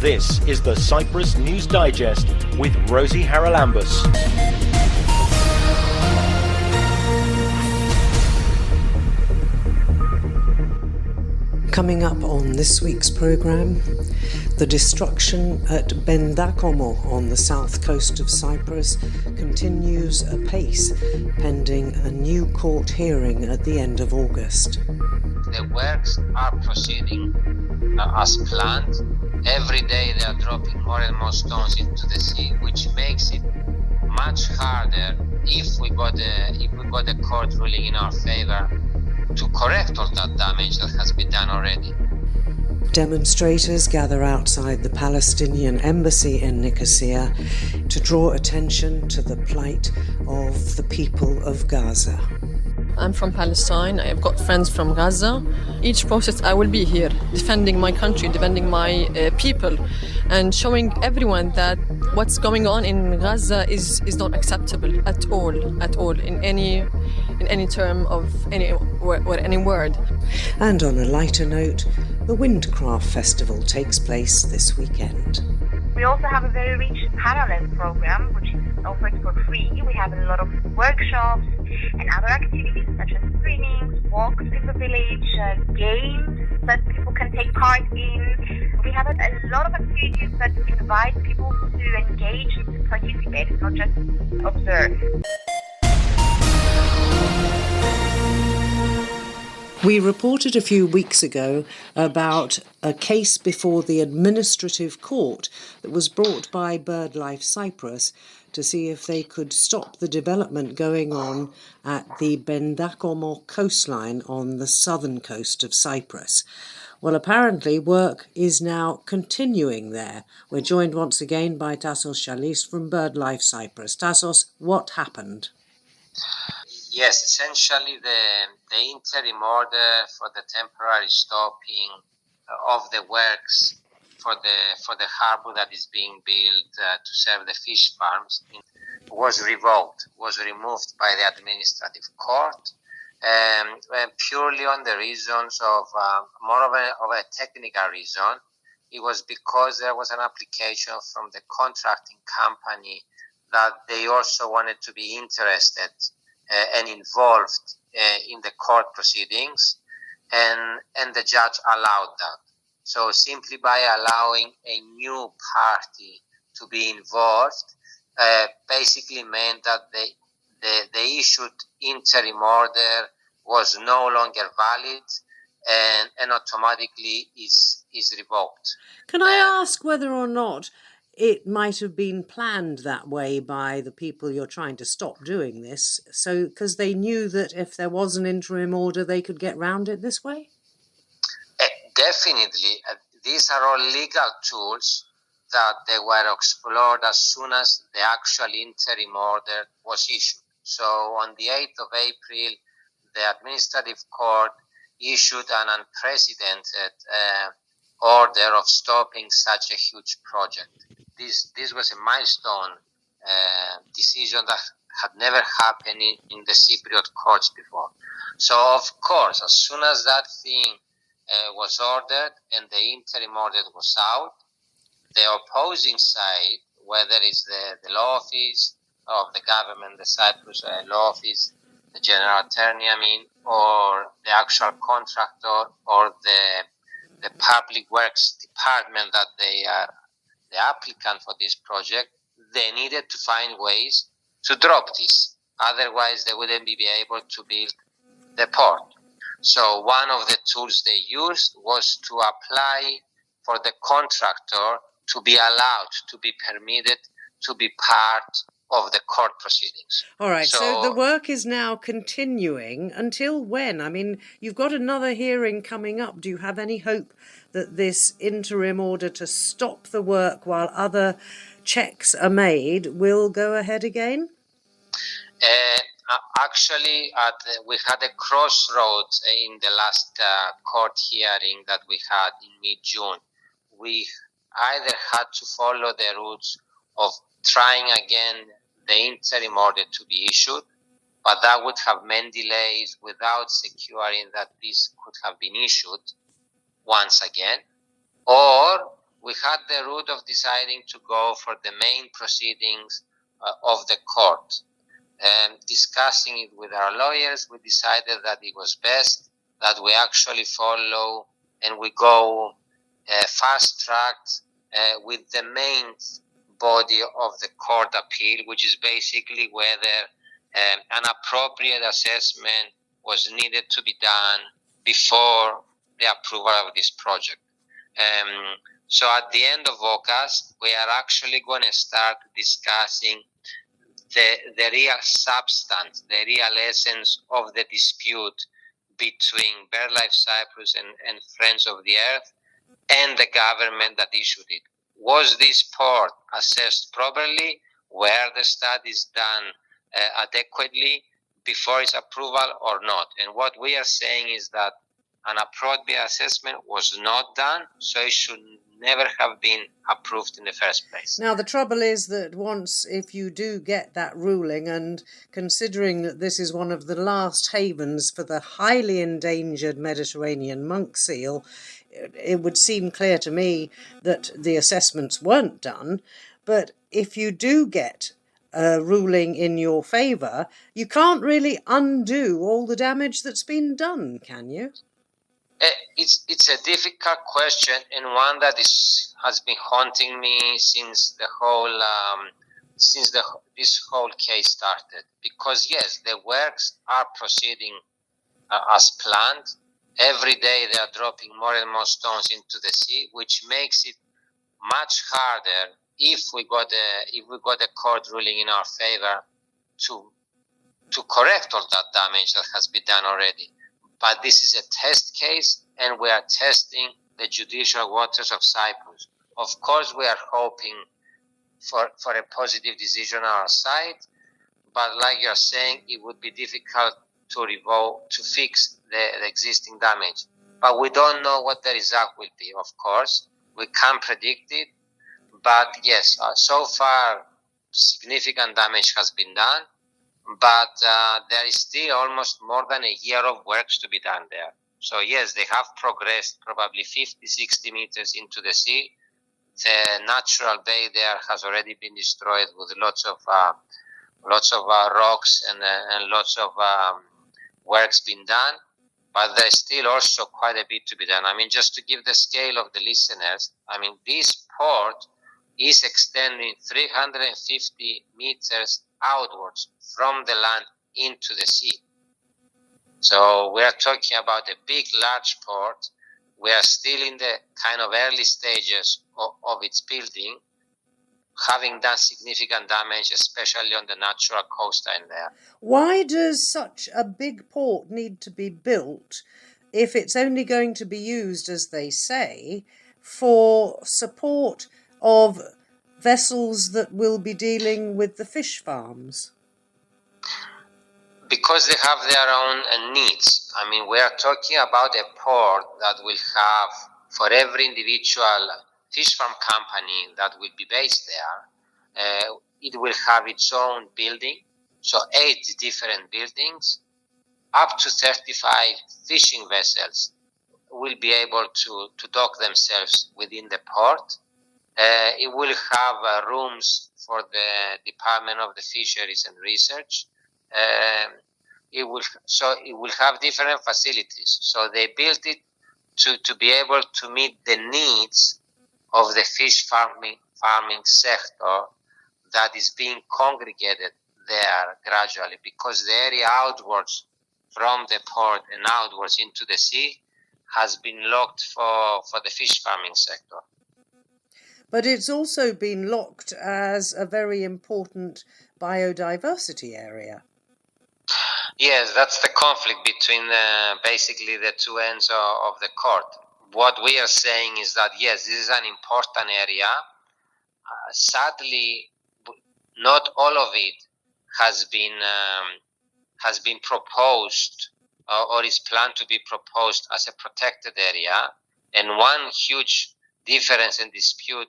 This is the Cyprus News Digest with Rosie Haralambous. Coming up on this week's programme, the destruction at Pentakomo on the south coast of Cyprus continues apace, pending a new court hearing at the end of August. The works are proceeding as planned. Every day they are dropping more and more stones into the sea, which makes it much harder if we got a court ruling in our favour to correct all that damage that has been done already. Demonstrators gather outside the Palestinian embassy in Nicosia to draw attention to the plight of the people of Gaza. I'm from Palestine. I've got friends from Gaza. Each protest I will be here defending my country, defending my people, and showing everyone that what's going on in Gaza is not acceptable at all in any term of any word. And on a lighter note, the Windcraft Festival takes place this weekend. We also have a very rich parallel program which is offered for free. We have a lot of workshops and other activities such as screenings, walks in the village, games that people can take part in. We have a lot of activities that invite people to engage and to participate, not just observe. We reported a few weeks ago about a case before the administrative court that was brought by BirdLife Cyprus to see if they could stop the development going on at the Pentakomo coastline on the southern coast of Cyprus. Well, apparently work is now continuing there. We're joined once again by Tassos Chalis from BirdLife Cyprus. Tassos, what happened? Yes, essentially the interim order for the temporary stopping of the works for the harbour that is being built to serve the fish farms was revoked, was removed by the administrative court, purely on the reasons of more of a technical reason. It was because there was an application from the contracting company that they also wanted to be interested and involved in the court proceedings, and the judge allowed that. So simply by allowing a new party to be involved, basically meant that the issued interim order was no longer valid and automatically is revoked. Can I ask whether or not it might have been planned that way by the people you're trying to stop doing this, so because they knew that if there was an interim order they could get round it this way? Definitely. These are all legal tools that they were explored as soon as the actual interim order was issued. So on the 8th of April, the administrative court issued an unprecedented order of stopping such a huge project. This was a milestone decision that had never happened in the Cypriot courts before. So, of course, as soon as that thing was ordered and the interim order was out, the opposing side, whether it's the law office of the government, the Cyprus law office, the general attorney, or the actual contractor, or the public works department that they are the applicant for this project, they needed to find ways to drop this. Otherwise, they wouldn't be able to build the port. So one of the tools they used was to apply for the contractor to be allowed, to be permitted to be part of the court proceedings. All right, so the work is now continuing. Until when? You've got another hearing coming up. Do you have any hope that this interim order to stop the work while other checks are made will go ahead again? Actually, we had a crossroads in the last court hearing that we had in mid-June. We either had to follow the routes of trying again the interim order to be issued, but that would have meant delays without securing that this could have been issued once again, or we had the route of deciding to go for the main proceedings of the court. Discussing it with our lawyers, we decided that it was best that we actually follow and we go fast-tracked with the main body of the court appeal, which is basically whether an appropriate assessment was needed to be done before the approval of this project. So at the end of August, we are actually going to start discussing the real substance, the real essence of the dispute between BirdLife Cyprus and Friends of the Earth and the government that issued it. Was this port assessed properly? Were the studies done adequately before its approval or not? And what we are saying is that an appropriate assessment was not done, so it should never have been approved in the first place. Now, the trouble is that once, if you do get that ruling, and considering that this is one of the last havens for the highly endangered Mediterranean monk seal, it would seem clear to me that the assessments weren't done. But if you do get a ruling in your favour, you can't really undo all the damage that's been done, can you? It's a difficult question, and one that has been haunting me since this whole case started. Because yes, the works are proceeding as planned. Every day they are dropping more and more stones into the sea, which makes it much harder if we got a court ruling in our favor to correct all that damage that has been done already. But this is a test case, and we are testing the judicial waters of Cyprus. Of course, we are hoping for a positive decision on our side, but like you're saying, it would be difficult to fix the existing damage. But we don't know what the result will be, of course. We can't predict it. But yes, so far, significant damage has been done. But there is still almost more than a year of works to be done there. So yes, they have progressed probably 50, 60 meters into the sea. The natural bay there has already been destroyed with lots of rocks and lots of works being done. But there's still also quite a bit to be done. I mean, just to give the scale of the listeners, I mean, this port is extending 350 meters outwards from the land into the sea. So we are talking about a big, large port. We are still in the kind of early stages of its building, having done significant damage, especially on the natural coastline there. Why does such a big port need to be built if it's only going to be used, as they say, for support of vessels that will be dealing with the fish farms? Because they have their own needs. I mean, we are talking about a port that will have, for every individual fish farm company that will be based there, it will have its own building, so 8 different buildings, up to 35 fishing vessels will be able to dock themselves within the port. It will have rooms for the Department of the Fisheries and Research. It will have different facilities. So they built it to be able to meet the needs of the fish farming sector that is being congregated there gradually, because the area outwards from the port and outwards into the sea has been locked for the fish farming sector. But it's also been locked as a very important biodiversity area. Yes, that's the conflict between basically the two ends of the court. What we are saying is that, yes, this is an important area. Sadly, not all of it has been proposed or is planned to be proposed as a protected area. And one huge difference and dispute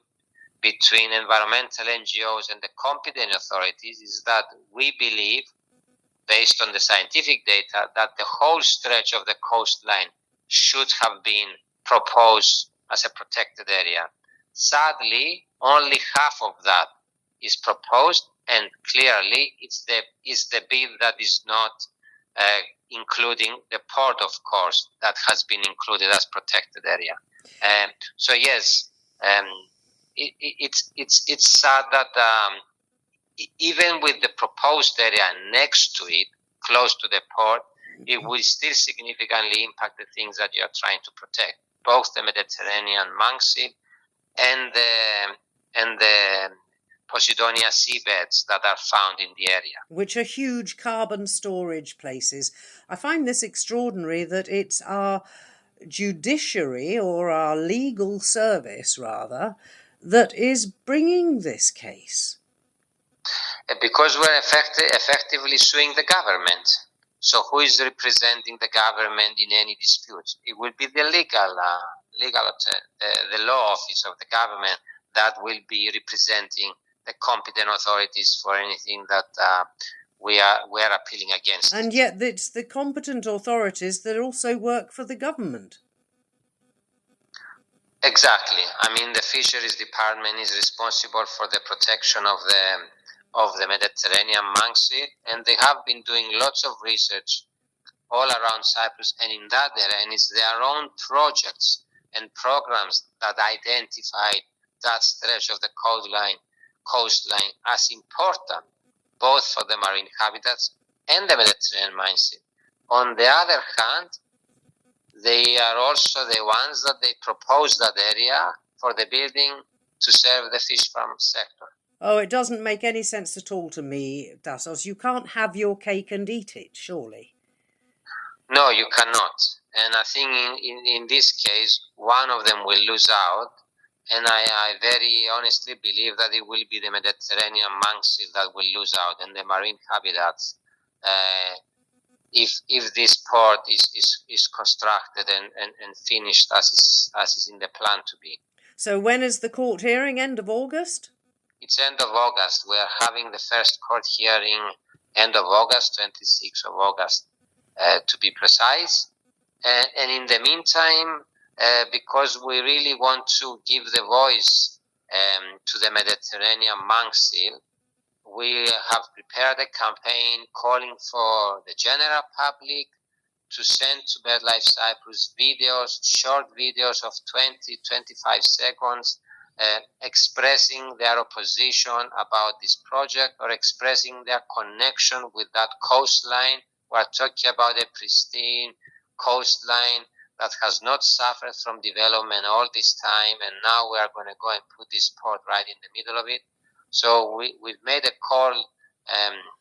between environmental NGOs and the competent authorities is that we believe, based on the scientific data, that the whole stretch of the coastline should have been proposed as a protected area. Sadly, only half of that is proposed, and clearly it's the bit that is not including the port, of course, that has been included as protected area. So yes, it's sad that even with the proposed area next to it, close to the port, it will still significantly impact the things that you are trying to protect, both the Mediterranean monk seal and the Posidonia seabeds that are found in the area. Which are huge carbon storage places. I find this extraordinary that it's our judiciary, or our legal service rather, that is bringing this case. Because we're effectively suing the government. So who is representing the government in any dispute? It will be the the law office of the government that will be representing the competent authorities for anything that we are appealing against. And yet it's the competent authorities that also work for the government. Exactly. I mean, the Fisheries Department is responsible for the protection of the Mediterranean monk seal, and they have been doing lots of research all around Cyprus and in that area, and it's their own projects and programs that identified that stretch of the coastline as important, both for the marine habitats and the Mediterranean monk seal. On the other hand, they are also the ones that they propose that area for the building to serve the fish farm sector. Oh, it doesn't make any sense at all to me, Tassos. You can't have your cake and eat it, surely. No, you cannot. And I think in this case, one of them will lose out. And I very honestly believe that it will be the Mediterranean monk seal that will lose out, and the marine habitats, if this port is constructed and finished as is in the plan to be. So when is the court hearing? End of August? It's end of August. We are having the first court hearing end of August, 26th of August, to be precise. And in the meantime, because we really want to give the voice to the Mediterranean monk seal, we have prepared a campaign calling for the general public to send to BirdLife Cyprus videos, short videos of 20-25 seconds, expressing their opposition about this project or expressing their connection with that coastline. We're talking about a pristine coastline that has not suffered from development all this time, and now we are going to go and put this port right in the middle of it. So we've made a call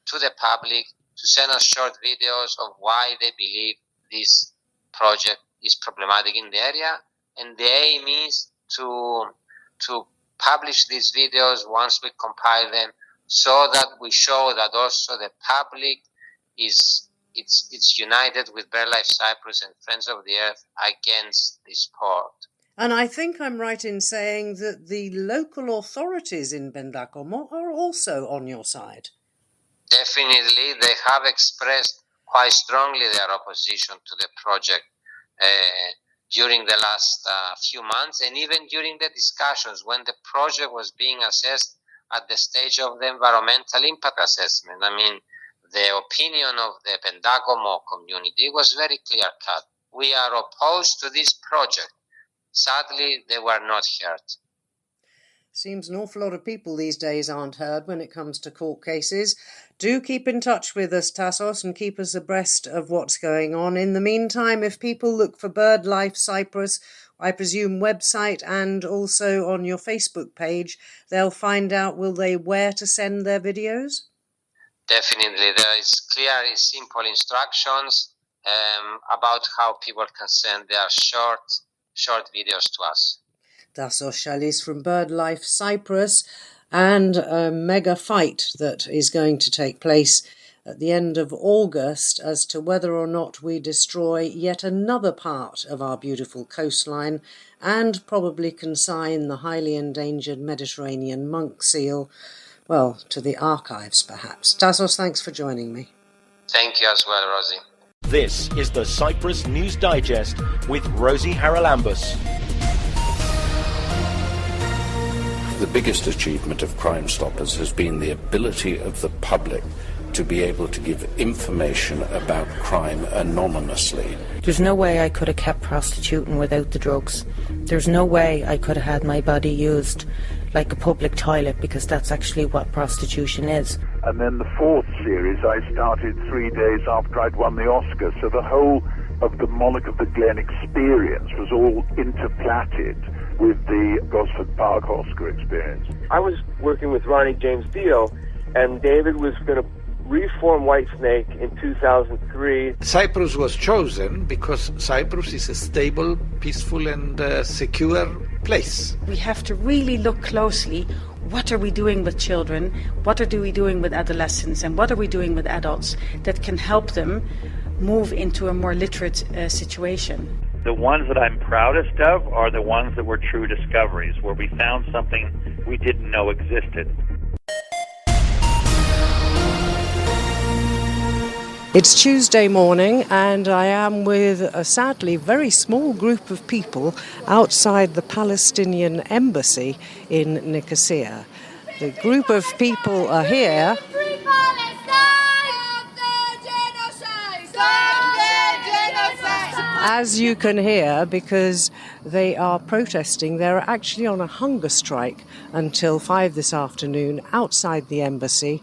to the public to send us short videos of why they believe this project is problematic in the area, and the aim is to publish these videos once we compile them, so that we show that also the public is united with BirdLife Cyprus and Friends of the Earth against this port. And I think I'm right in saying that the local authorities in Pentakomo are also on your side. Definitely, they have expressed quite strongly their opposition to the project during the last few months, and even during the discussions when the project was being assessed at the stage of the environmental impact assessment. I mean, the opinion of the Pentakomo community was very clear-cut. We are opposed to this project. Sadly, they were not heard. Seems an awful lot of people these days aren't heard when it comes to court cases. Do keep in touch with us, Tassos, and keep us abreast of what's going on. In the meantime, if people look for BirdLife Cyprus, I presume website and also on your Facebook page, they'll find out, will they, where to send their videos? Definitely. There is clear, simple instructions about how people can send their short videos to us. Tassos Shalis from BirdLife Cyprus, and a mega fight that is going to take place at the end of August as to whether or not we destroy yet another part of our beautiful coastline and probably consign the highly endangered Mediterranean monk seal, well, to the archives perhaps. Tassos, thanks for joining me. Thank you as well, Rosie. This is the Cyprus News Digest with Rosie Haralambous. the biggest achievement of Crime Stoppers has been the ability of the public to be able to give information about crime anonymously. There's no way I could have kept prostituting without the drugs. There's no way I could have had my body used like a public toilet, because that's actually what prostitution is. And then the fourth series I started 3 days after I'd won the Oscar, so the whole of the Monarch of the Glen experience was all interplatted with the Gosford Park Oscar experience. I was working with Ronnie James Dio, and David was going to reform Whitesnake in 2003. Cyprus was chosen because Cyprus is a stable, peaceful and secure place. We have to really look closely. What are we doing with children? What are we doing with adolescents? And what are we doing with adults that can help them move into a more literate situation? The ones that I'm proudest of are the ones that were true discoveries, where we found something we didn't know existed. It's Tuesday morning and I am with a sadly very small group of people outside the Palestinian embassy in Nicosia. The group of people are here as you can hear, because they are protesting. They're actually on a hunger strike until 5 this afternoon outside the embassy,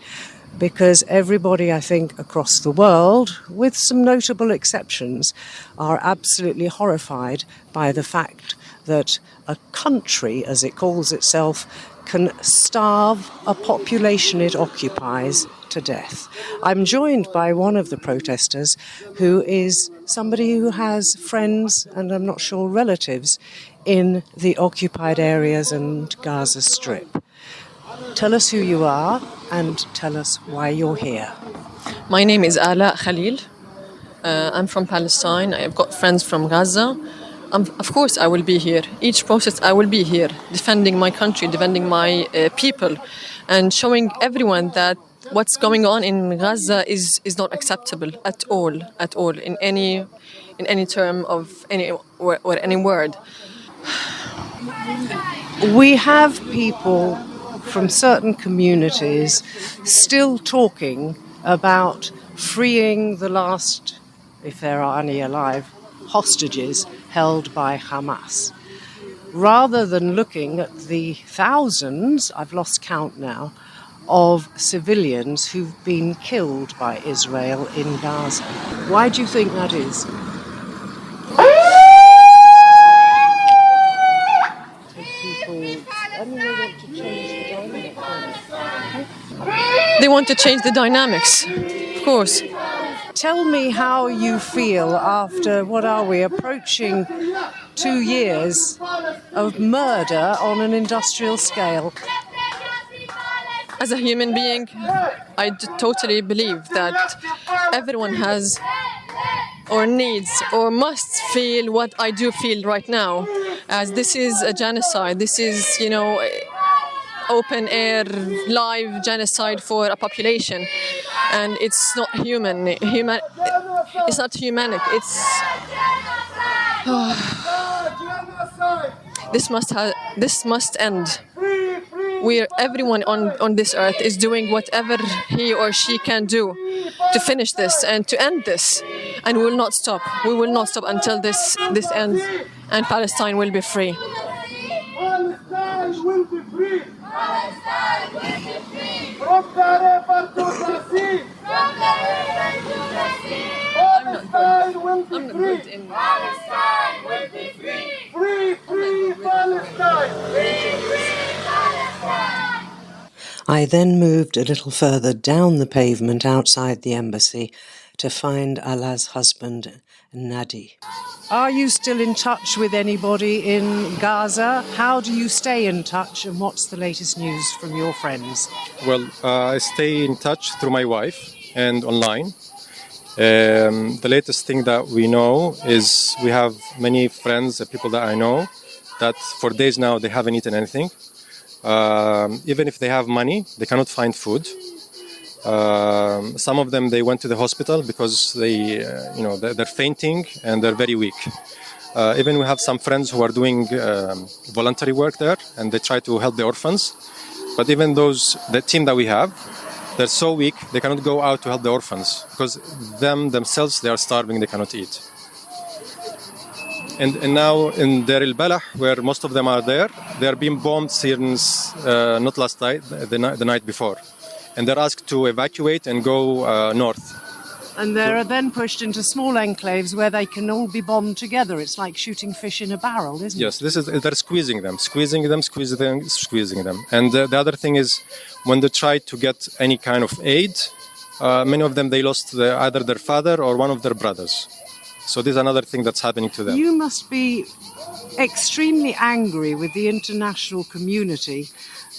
because everybody, I think, across the world, with some notable exceptions, are absolutely horrified by the fact that a country, as it calls itself, can starve a population it occupies to death. I'm joined by one of the protesters, who is somebody who has friends, and I'm not sure relatives, in the occupied areas and Gaza Strip. Tell us who you are and tell us why you're here. My name is Ala Khalil. I'm from Palestine. I've got friends from Gaza. Of course I will be here. Each protest I will be here, defending my country, defending my people, and showing everyone that what's going on in Gaza is not acceptable at all, in any term of any or any word. We have people from certain communities still talking about freeing the last, if there are any alive, hostages held by Hamas. Rather than looking at the thousands, I've lost count now, of civilians who've been killed by Israel in Gaza. Why do you think that is? They want to change the dynamics, of course. Tell me how you feel after, what are we, approaching 2 years of murder on an industrial scale. As a human being, I totally believe that everyone has or needs or must feel what I do feel right now, as this is a genocide. This is, open air, live genocide for a population, and it's not human. It's not humanic. It's this must end. Everyone on this earth is doing whatever he or she can do to finish this and to end this, and we will not stop. We will not stop until this ends, and Palestine will be free. Palestine will be free. Palestine will be free. From the river to the sea. From the river to the sea. Palestine will be free. Palestine will be free. Free, free Palestine. Free, free Palestine. I then moved a little further down the pavement outside the embassy to find Ala's husband, Nadi. Are you still in touch with anybody in Gaza? How do you stay in touch, and what's the latest news from your friends? Well, I stay in touch through my wife and online. The latest thing that we know is we have many friends, people that I know, that for days now they haven't eaten anything. Even if they have money, they cannot find food. Some of them, they went to the hospital because they're fainting and they're very weak. Even we have some friends who are doing voluntary work there, and they try to help the orphans. But even the team that we have, they're so weak, they cannot go out to help the orphans because themselves, they are starving, they cannot eat. And now in Deir el-Balah, where most of them are there, they are being bombed since not last night, the night before. And they're asked to evacuate and go north. And they're then pushed into small enclaves where they can all be bombed together. It's like shooting fish in a barrel, isn't it? Yes, they're squeezing them. And the other thing is, when they try to get any kind of aid, many of them, they lost either their father or one of their brothers. So this is another thing that's happening to them. You must be extremely angry with the international community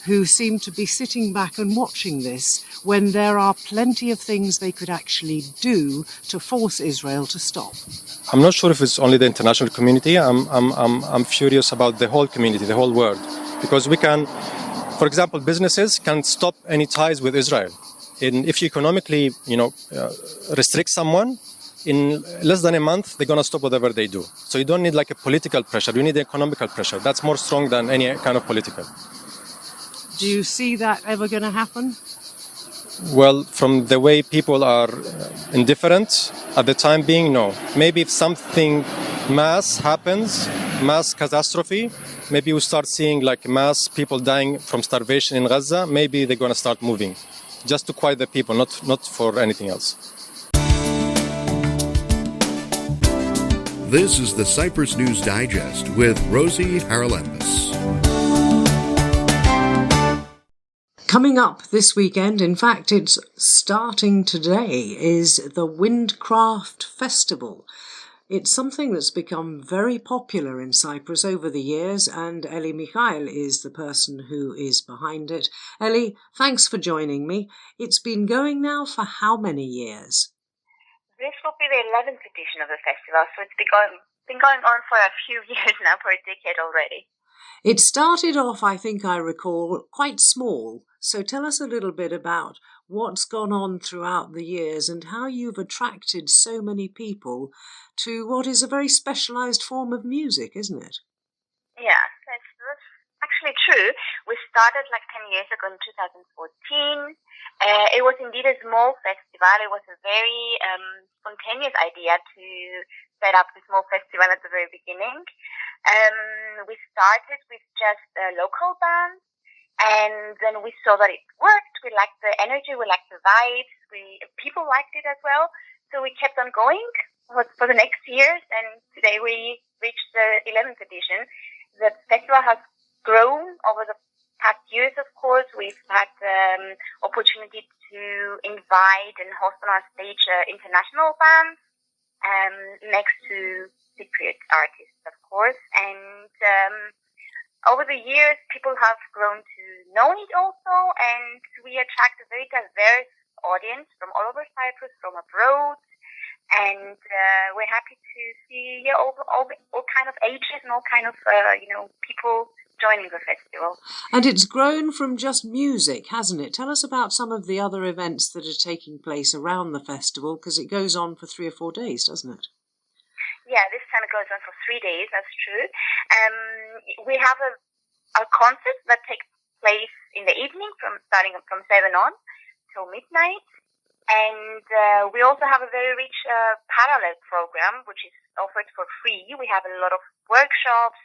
who seem to be sitting back and watching this when there are plenty of things they could actually do to force Israel to stop. I'm not sure if it's only the international community. I'm furious about the whole community, the whole world, because we can, for example, businesses can stop any ties with Israel. And if you economically, restrict someone, in less than a month, they're going to stop whatever they do. So you don't need like a political pressure. You need economical pressure. That's more strong than any kind of political. Do you see that ever going to happen? Well, from the way people are indifferent at the time being, no. Maybe if something mass happens, mass catastrophe, maybe we start seeing like mass people dying from starvation in Gaza, maybe they're going to start moving. Just to quiet the people, not for anything else. This is the Cyprus News Digest with Rosie Haralambous. Coming up this weekend, in fact it's starting today, is the Windcraft Festival. It's something that's become very popular in Cyprus over the years, and Eli Mikhail is the person who is behind it. Eli, thanks for joining me. It's been going now for how many years? This will be the 11th edition of the festival, so it's been going on for a few years now, for a decade already. It started off, I think I recall, quite small. So tell us a little bit about what's gone on throughout the years and how you've attracted so many people to what is a very specialised form of music, isn't it? Yeah, that's actually true. We started like 10 years ago in 2014. It was indeed a small festival. It was a very spontaneous idea to set up the small festival at the very beginning. We started with just local bands, and then we saw that it worked. We liked the energy, we liked the vibes, people liked it as well. So we kept on going for the next years, and today we reached the 11th edition. The festival has grown over the past years, of course. We've had opportunity to invite and host on our stage international bands, next to Cypriot artists, of course. And over the years, people have grown to know it also, and we attract a very diverse audience from all over Cyprus, from abroad. And we're happy to see all kind of ages and all kind of people joining the festival. And it's grown from just music, hasn't it? Tell us about some of the other events that are taking place around the festival, because it goes on for 3 or 4 days, doesn't it? Yeah, this time it goes on for 3 days, that's true. We have a concert that takes place in the evening, starting from 7 on till midnight. And we also have a very rich parallel program, which is offered for free. We have a lot of workshops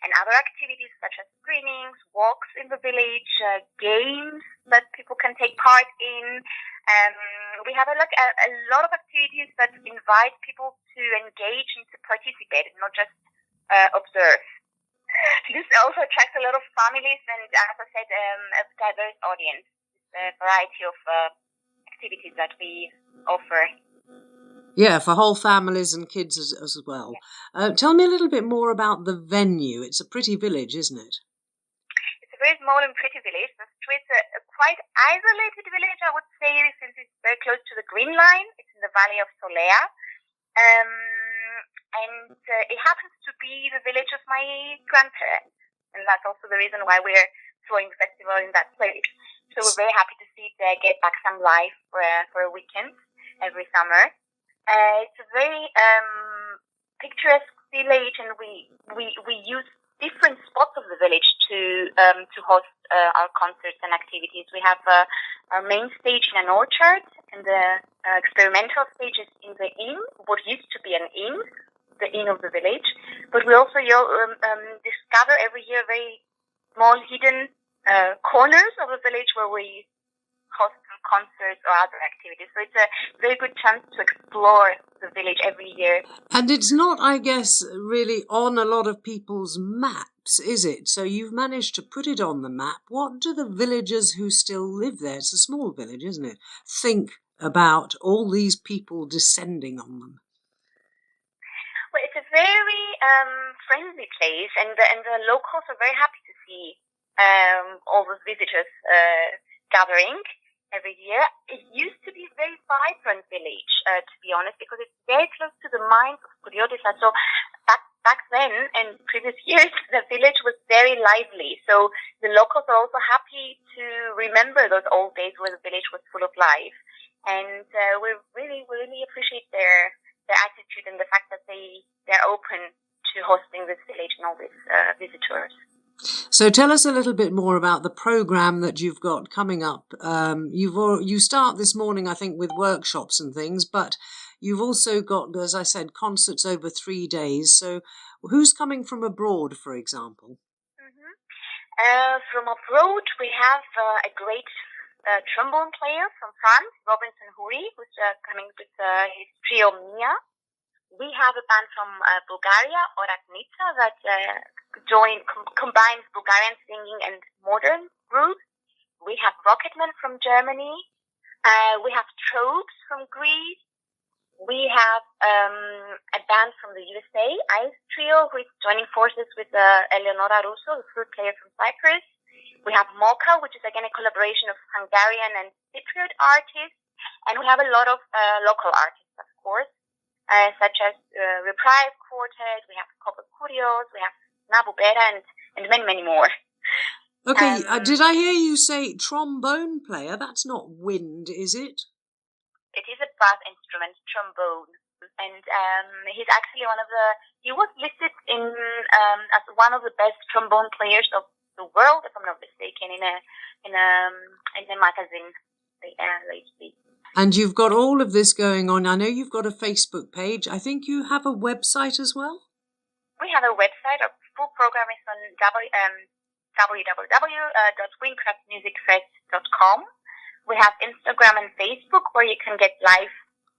and other activities such as screenings, walks in the village, games that people can take part in. We have a lot of activities that invite people to engage and to participate and not just observe. This also attracts a lot of families and, as I said, a diverse audience, a variety of activities that we offer. Yeah, for whole families and kids as well. Tell me a little bit more about the venue. It's a pretty village, isn't it? It's a very small and pretty village. The streets are a quite isolated village, I would say, since it's very close to the Green Line. It's in the valley of Solea. And it happens to be the village of my grandparents. And that's also the reason why we're throwing the festival in that place. So we're very happy to see it get back some life for a weekend every summer. It's a very picturesque village, and we use different spots of the village to host our concerts and activities. We have our main stage in an orchard, and the experimental stage is in the inn, what used to be an inn, the inn of the village. But we also discover every year very small hidden corners of the village where we host some concerts or other activities. So it's a very good chance to explore the village every year. And it's not, I guess, really on a lot of people's maps, is it? So you've managed to put it on the map. What do the villagers who still live there, it's a small village, isn't it, think about all these people descending on them? Well, it's a very friendly place, and the locals are very happy to see all the visitors gathering every year. It used to be a very vibrant village, to be honest, because it's very close to the mines of Katydata. So back then, and previous years, the village was very lively. So the locals are also happy to remember those old days where the village was full of life. And we really appreciate their attitude and the fact that they're open to hosting this village and all these visitors. So tell us a little bit more about the program that you've got coming up. You start this morning, I think, with workshops and things, but you've also got, as I said, concerts over 3 days. So who's coming from abroad, for example? From abroad, we have a great trombone player from France, Robinson Huri, who's coming with his trio Mia. We have a band from Bulgaria, Oratnica, that combines Bulgarian singing and modern roots. We have Rocketman from Germany. We have Trobes from Greece. We have a band from the USA, Ice Trio, who is joining forces with Eleonora Russo, the flute player from Cyprus. We have Mocha, which is again a collaboration of Hungarian and Cypriot artists. And we have a lot of local artists, of course. Such as Reprise Quartet, we have Copper Curios, we have Nabu Bera, and many, many more. Okay, did I hear you say trombone player? That's not wind, is it? It is a brass instrument, trombone. And he's actually he was listed as one of the best trombone players of the world, if I'm not mistaken, in a magazine lately. And you've got all of this going on. I know you've got a Facebook page. I think you have a website as well? We have a website. Our full program is on www.windcraftmusicfest.com. We have Instagram and Facebook where you can get live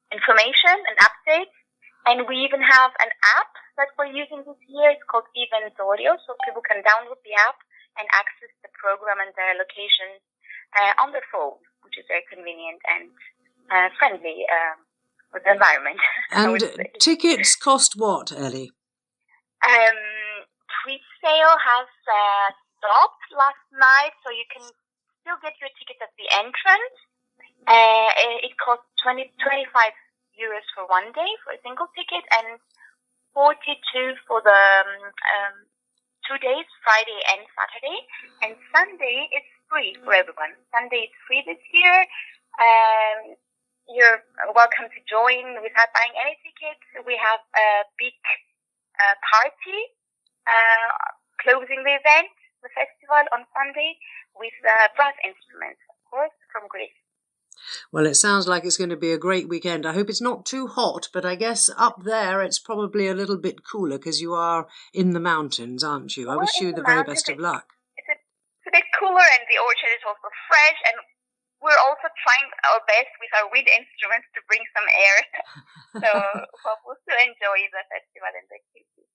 information and updates. And we even have an app that we're using this year. It's called Events Audio, so people can download the app and access the program and their locations on their phone, which is very convenient and friendly with the environment. And tickets cost what, Ellie? Pre-sale has stopped last night, so you can still get your tickets at the entrance. It costs 25 euros for 1 day for a single ticket, and 42 for the 2 days, Friday and Saturday. And Sunday is free for everyone. Sunday is free this year. You're welcome to join without buying any tickets. We have a big party closing the event, the festival, on Sunday with brass instruments, of course, from Greece. Well, it sounds like it's going to be a great weekend. I hope it's not too hot, but I guess up there it's probably a little bit cooler because you are in the mountains, aren't you? I wish you the very best of luck. It's a bit cooler, and the orchard is also fresh, and we're also trying our best with our wind instruments to bring some air. So hope we'll still enjoy the festival and the activities.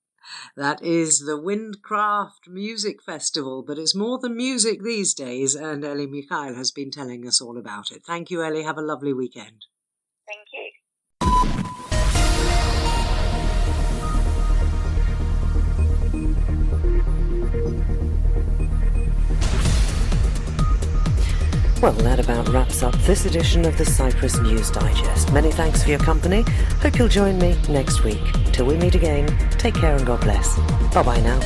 That is the Windcraft Music Festival, but it's more than music these days, and Ellie Mikhail has been telling us all about it. Thank you, Ellie. Have a lovely weekend. Thank you. Well, that about wraps up this edition of the Cyprus News Digest. Many thanks for your company. Hope you'll join me next week. Till we meet again, take care and God bless. Bye-bye now.